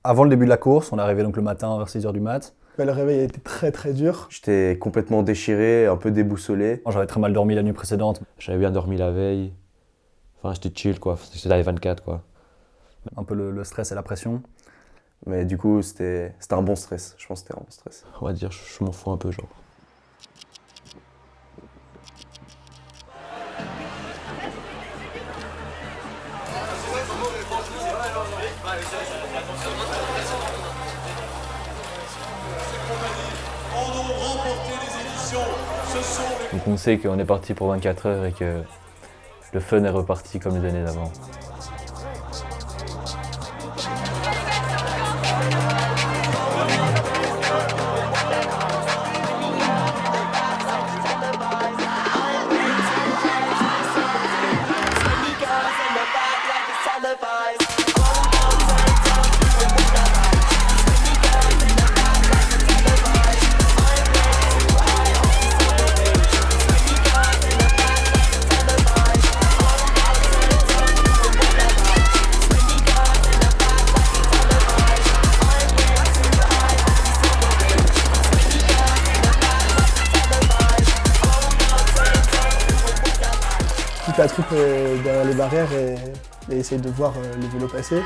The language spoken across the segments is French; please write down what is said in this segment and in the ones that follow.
Avant le début de la course, on est arrivé donc le matin vers 6h du mat. Le réveil a été très dur. J'étais complètement déchiré, un peu déboussolé. J'avais très mal dormi la nuit précédente. J'avais bien dormi la veille. Enfin, j'étais chill, quoi. J'étais dans les 24, quoi. Un peu le stress et la pression. Mais du coup, c'était un bon stress. Je pense que c'était un bon stress. On va dire, je m'en fous un peu, genre. Donc on sait qu'on est parti pour 24 heures et que le fun est reparti comme les années d'avant. Toute la troupe est derrière les barrières et essaye de voir les vélos passer.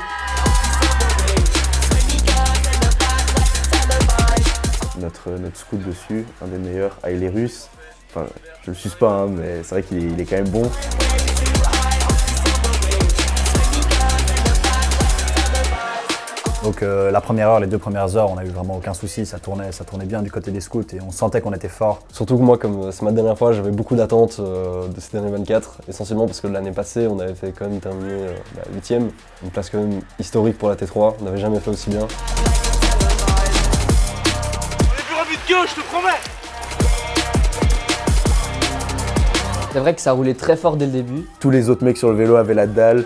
Notre scout dessus, un des meilleurs, Haile Russe. Enfin, je le suce pas, hein, mais c'est vrai qu'il est quand même bon. Donc la première heure, les 2 premières heures, on n'a eu vraiment aucun souci, ça tournait bien du côté des scouts et on sentait qu'on était fort. Surtout que moi, comme c'est ma dernière fois, j'avais beaucoup d'attentes de ces derniers 24, essentiellement parce que l'année passée, on avait fait quand même terminer 8ème, une place quand même historique pour la T3, on n'avait jamais fait aussi bien. On est plus rapide qu'eux, je te promets. C'est vrai que ça roulait très fort dès le début. Tous les autres mecs sur le vélo avaient la dalle.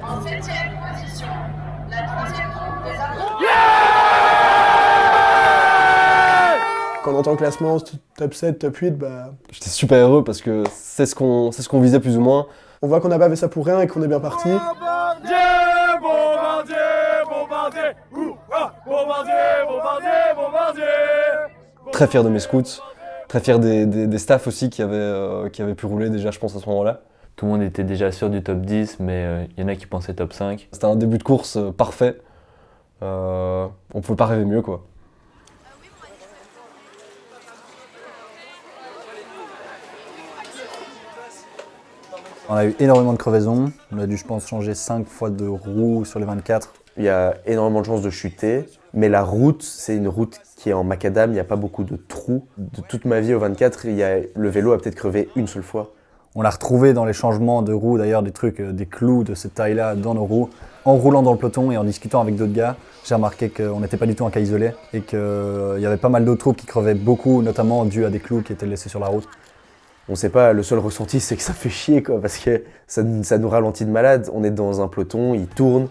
En 7e position, la 3e troupe des Argonauts. Quand on entend le classement, top 7, top 8, J'étais super heureux parce que c'est ce qu'on visait plus ou moins. on voit qu'on n'a pas fait ça pour rien et qu'on est bien parti. Bombardier, bombardier, bombardier. Bombardier, bombardier, bombardier. Très fier de mes scouts, très fier des staffs aussi qui avaient pu rouler déjà, je pense, à ce moment-là. Tout le monde était déjà sûr du top 10, mais il y en a qui pensaient top 5. C'était un début de course parfait. On pouvait pas rêver mieux, quoi. On a eu énormément de crevaisons, on a dû je pense changer 5 fois de roue sur les 24. Il y a énormément de chances de chuter, mais la route, c'est une route qui est en macadam, il n'y a pas beaucoup de trous. De toute ma vie au 24, le vélo a peut-être crevé une seule fois. On a retrouvé dans les changements de roues d'ailleurs des trucs, des clous de cette taille-là dans nos roues. En roulant dans le peloton et en discutant avec d'autres gars, j'ai remarqué qu'on n'était pas du tout un cas isolé et qu'il y avait pas mal d'autres troupes qui crevaient beaucoup, notamment dû à des clous qui étaient laissés sur la route. On sait pas, le seul ressenti c'est que ça fait chier quoi, parce que ça nous ralentit de malade. On est dans un peloton, il tourne,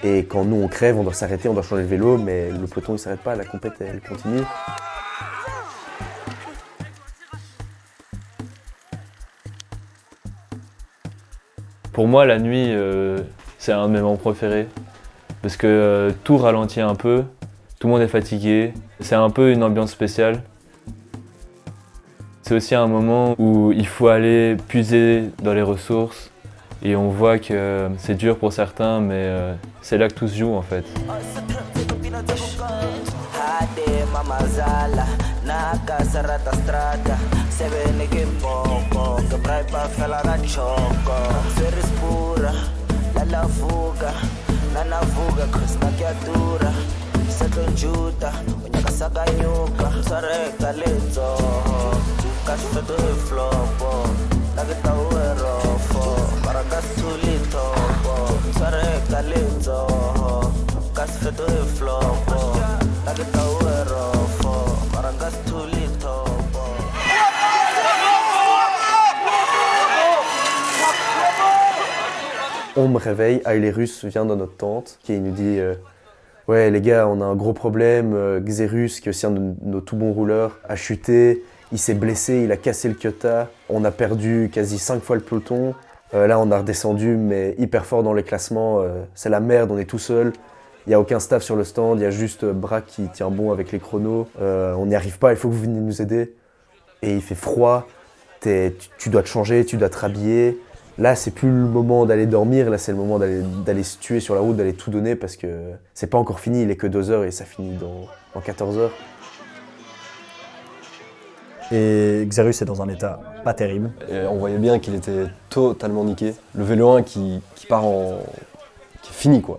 et quand nous on crève, on doit s'arrêter, on doit changer le vélo, mais le peloton il s'arrête pas, la compète elle continue. Pour moi, la nuit, c'est un de mes moments préférés. Parce que tout ralentit un peu, tout le monde est fatigué. C'est un peu une ambiance spéciale. C'est aussi un moment où il faut aller puiser dans les ressources. Et on voit que c'est dur pour certains, mais c'est là que tout se joue en fait. On me réveille, Haile Russe vient dans notre tente et il nous dit ouais les gars, on a un gros problème, Xerus, qui est aussi un de nos tout bons rouleurs, a chuté, il s'est blessé, il a cassé le Kyoto, on a perdu quasi 5 fois le peloton, Là, on a redescendu, mais hyper fort dans les classements. C'est la merde, on est tout seul. Il n'y a aucun staff sur le stand, il y a juste Braque qui tient bon avec les chronos. On n'y arrive pas, il faut que vous veniez nous aider. Et il fait froid, tu dois te changer, tu dois te rhabiller. Là, c'est plus le moment d'aller dormir, là, c'est le moment d'aller se tuer sur la route, d'aller tout donner parce que c'est pas encore fini, il est que 2 heures et ça finit dans 14 heures. Et Xerus est dans un état pas terrible. Et on voyait bien qu'il était totalement niqué. Le vélo 1 qui part en... qui est fini quoi.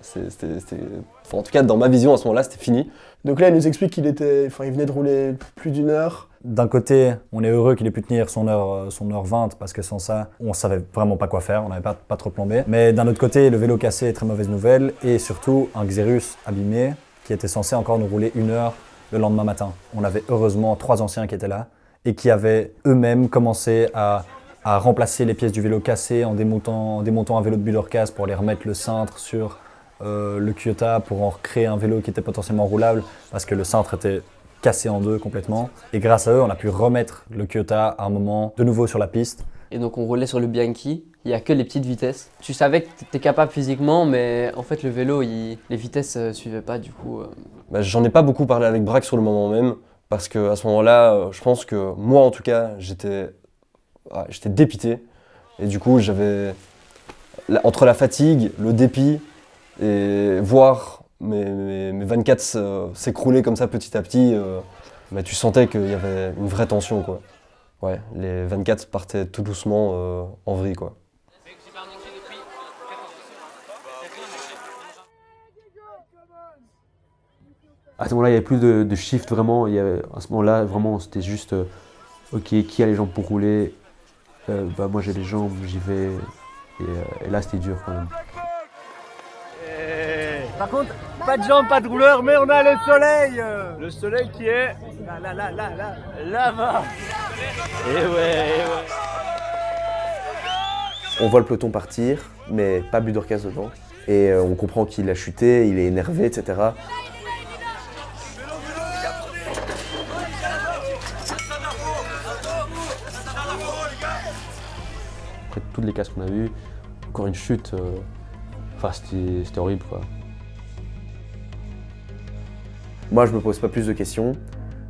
Enfin, en tout cas, dans ma vision, à ce moment-là, c'était fini. Donc là, il nous explique qu'il venait de rouler plus d'1 heure. D'un côté, on est heureux qu'il ait pu tenir son heure 20 parce que sans ça, on savait vraiment pas quoi faire, on n'avait pas trop plombé. Mais d'un autre côté, le vélo cassé est très mauvaise nouvelle et surtout un Xerus abîmé qui était censé encore nous rouler 1 heure le lendemain matin. On avait heureusement 3 anciens qui étaient là et qui avaient eux-mêmes commencé à remplacer les pièces du vélo cassé en démontant un vélo de Budorcas pour aller remettre le cintre sur le Kyota pour en recréer un vélo qui était potentiellement roulable parce que le cintre était cassé en 2 complètement. Et grâce à eux, on a pu remettre le Kyota à un moment de nouveau sur la piste. Et donc on roulait sur le Bianchi, il n'y a que les petites vitesses. Tu savais que tu étais capable physiquement, mais en fait le vélo, les vitesses ne suivaient pas du coup. J'en ai pas beaucoup parlé avec Braque sur le moment même, parce qu'à ce moment-là, je pense que moi en tout cas, j'étais dépité. Et du coup, entre la fatigue, le dépit, et voir mes 24 s'écrouler comme ça petit à petit, tu sentais qu'il y avait une vraie tension quoi. Ouais, les 24 partaient tout doucement en vrille quoi. À ce moment-là, il n'y avait plus de shift vraiment. À ce moment-là, vraiment, c'était juste ok, qui a les jambes pour rouler? Moi j'ai les jambes, j'y vais. Et là, c'était dur quand même. Par contre, pas de jambes, pas de rouleur, mais on a le soleil. Le soleil qui est là-bas. Et ouais. On voit le peloton partir, mais pas Budorcas dedans. Et on comprend qu'il a chuté, il est énervé, etc. Après toutes les casses qu'on a vues, encore une chute, c'était horrible quoi. Moi, je me pose pas plus de questions.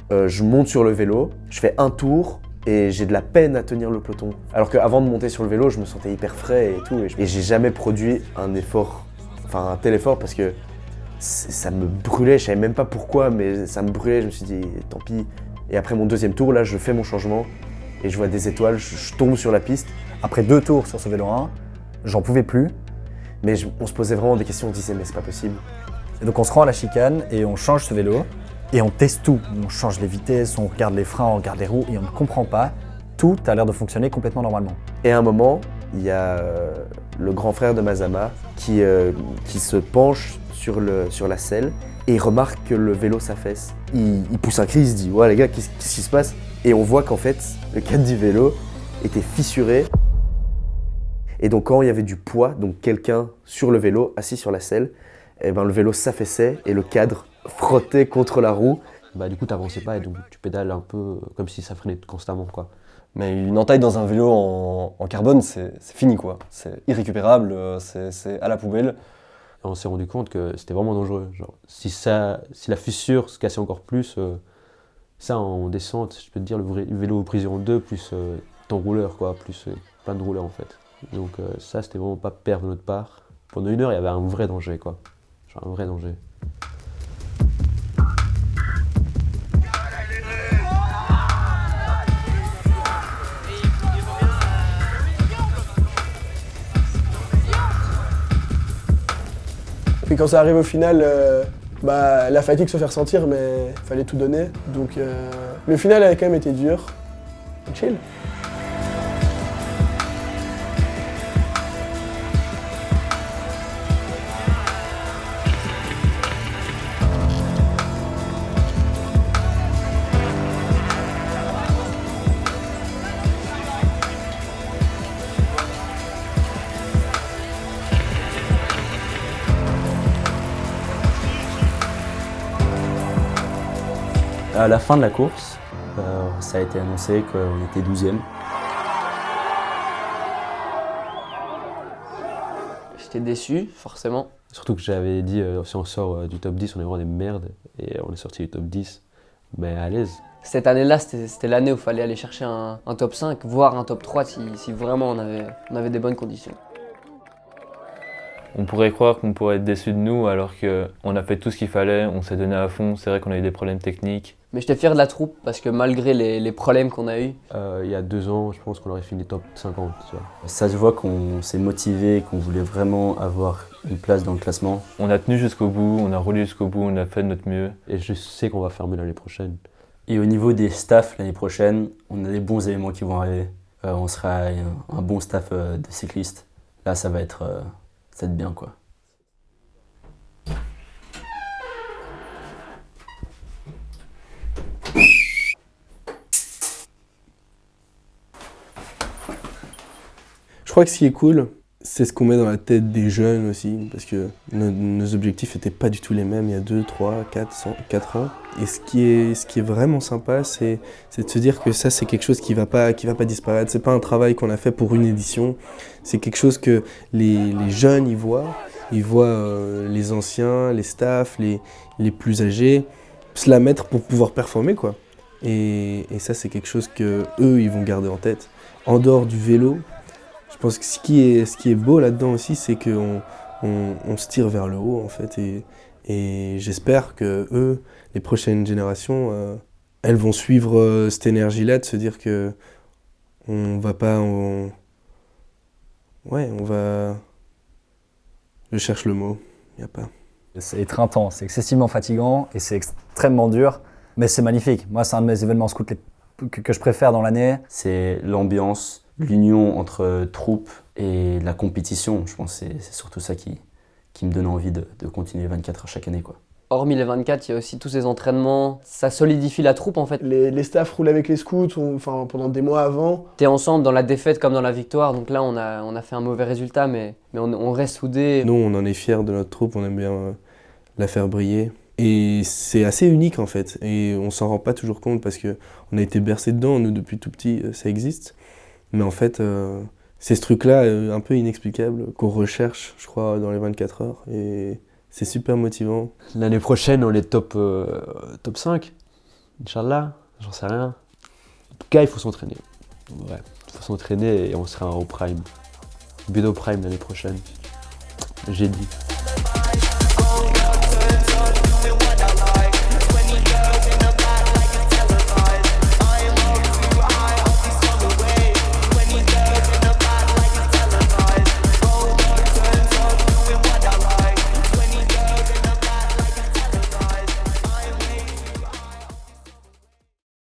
Je monte sur le vélo, je fais un tour et j'ai de la peine à tenir le peloton. Alors qu'avant de monter sur le vélo, je me sentais hyper frais et tout. Et j'ai jamais produit un tel effort parce que ça me brûlait. Je savais même pas pourquoi, mais ça me brûlait. Je me suis dit, tant pis. Et après mon 2e tour, là, je fais mon changement et je vois des étoiles, je tombe sur la piste. Après 2 tours sur ce vélo 1, j'en pouvais plus. Mais on se posait vraiment des questions, on disait, mais c'est pas possible. Et donc on se rend à la chicane et on change ce vélo et on teste tout. On change les vitesses, on regarde les freins, on regarde les roues et on ne comprend pas. Tout a l'air de fonctionner complètement normalement. Et à un moment, il y a le grand frère de Mazama qui se penche sur la selle et il remarque que le vélo s'affaisse. Il pousse un cri, il se dit « Ouais les gars, qu'est-ce qui se passe ?» Et on voit qu'en fait, le cadre du vélo était fissuré. Et donc quand il y avait du poids, donc quelqu'un sur le vélo, assis sur la selle, le vélo s'affaissait et le cadre frottait contre la roue. Du coup, t'avançais pas et donc tu pédales un peu comme si ça freinait constamment quoi. Mais une entaille dans un vélo en carbone, c'est fini quoi. C'est irrécupérable, c'est à la poubelle. Et on s'est rendu compte que c'était vraiment dangereux. Genre, si la fissure se cassait encore plus, ça en descente, je peux te dire, le vélo brisé en 2 plus ton rouleur quoi, plus plein de rouleurs en fait. Donc ça, c'était vraiment pas perdre de notre part. Pendant 1 heure, il y avait un vrai danger quoi. Genre un vrai danger. Puis quand ça arrive au final, la fatigue se fait ressentir, mais il fallait tout donner. Donc le final a quand même été dur. Chill. À la fin de la course, ça a été annoncé qu'on était 12e. T'es déçu, forcément. Surtout que j'avais dit, si on sort du top 10, on est vraiment des merdes. Et on est sorti du top 10, mais à l'aise. Cette année-là, c'était l'année où il fallait aller chercher un top 5, voire un top 3 si vraiment on avait des bonnes conditions. On pourrait croire qu'on pourrait être déçu de nous alors qu'on a fait tout ce qu'il fallait, on s'est donné à fond, c'est vrai qu'on a eu des problèmes techniques. Mais j'étais fier de la troupe parce que malgré les problèmes qu'on a eus, Il y a 2 ans, je pense qu'on aurait fini top 50. Tu vois. Ça se voit qu'on s'est motivé, qu'on voulait vraiment avoir une place dans le classement. On a tenu jusqu'au bout, on a roulé jusqu'au bout, on a fait de notre mieux. Et je sais qu'on va faire mieux l'année prochaine. Et au niveau des staffs l'année prochaine, on a des bons éléments qui vont arriver. On sera un bon staff de cyclistes. Là, ça va être bien, quoi. Je crois que ce qui est cool, c'est ce qu'on met dans la tête des jeunes aussi, parce que nos objectifs n'étaient pas du tout les mêmes il y a 2, 3, 4 ans. Et ce qui est vraiment sympa, c'est de se dire que ça, c'est quelque chose qui va pas disparaître. C'est pas un travail qu'on a fait pour une édition, c'est quelque chose que les jeunes y voient. Ils voient les anciens, les staffs, les plus âgés, se la mettre pour pouvoir performer, quoi. Et ça, c'est quelque chose que eux, ils vont garder en tête. En dehors du vélo, je pense que ce qui est beau là-dedans aussi, c'est qu'on se tire vers le haut, en fait. Et j'espère que eux, les prochaines générations, elles vont suivre cette énergie-là, de se dire que on va pas... Je cherche le mot, il n'y a pas. C'est éreintant, c'est excessivement fatigant et c'est extrêmement dur, mais c'est magnifique. Moi, c'est un de mes événements scouts que je préfère dans l'année. C'est l'ambiance, l'union entre troupes et la compétition. Je pense que c'est surtout ça qui me donne envie de continuer 24 heures chaque année, quoi. hormis les 24, il y a aussi tous ces entraînements. Ça solidifie la troupe en fait. Les staffs roulent avec les scouts pendant des mois avant. T'es ensemble dans la défaite comme dans la victoire, donc là on a fait un mauvais résultat, mais on reste soudés. Nous, on en est fiers de notre troupe, on aime bien la faire briller. Et c'est assez unique en fait, et on s'en rend pas toujours compte parce qu'on a été bercé dedans, nous depuis tout petit, ça existe. Mais en fait, c'est ce truc-là un peu inexplicable qu'on recherche, je crois, dans les 24 heures. Et c'est super motivant. L'année prochaine, on est top 5, Inch'Allah, j'en sais rien. En tout cas, il faut s'entraîner. Ouais, il faut s'entraîner et on sera au prime. But au prime l'année prochaine. J'ai dit.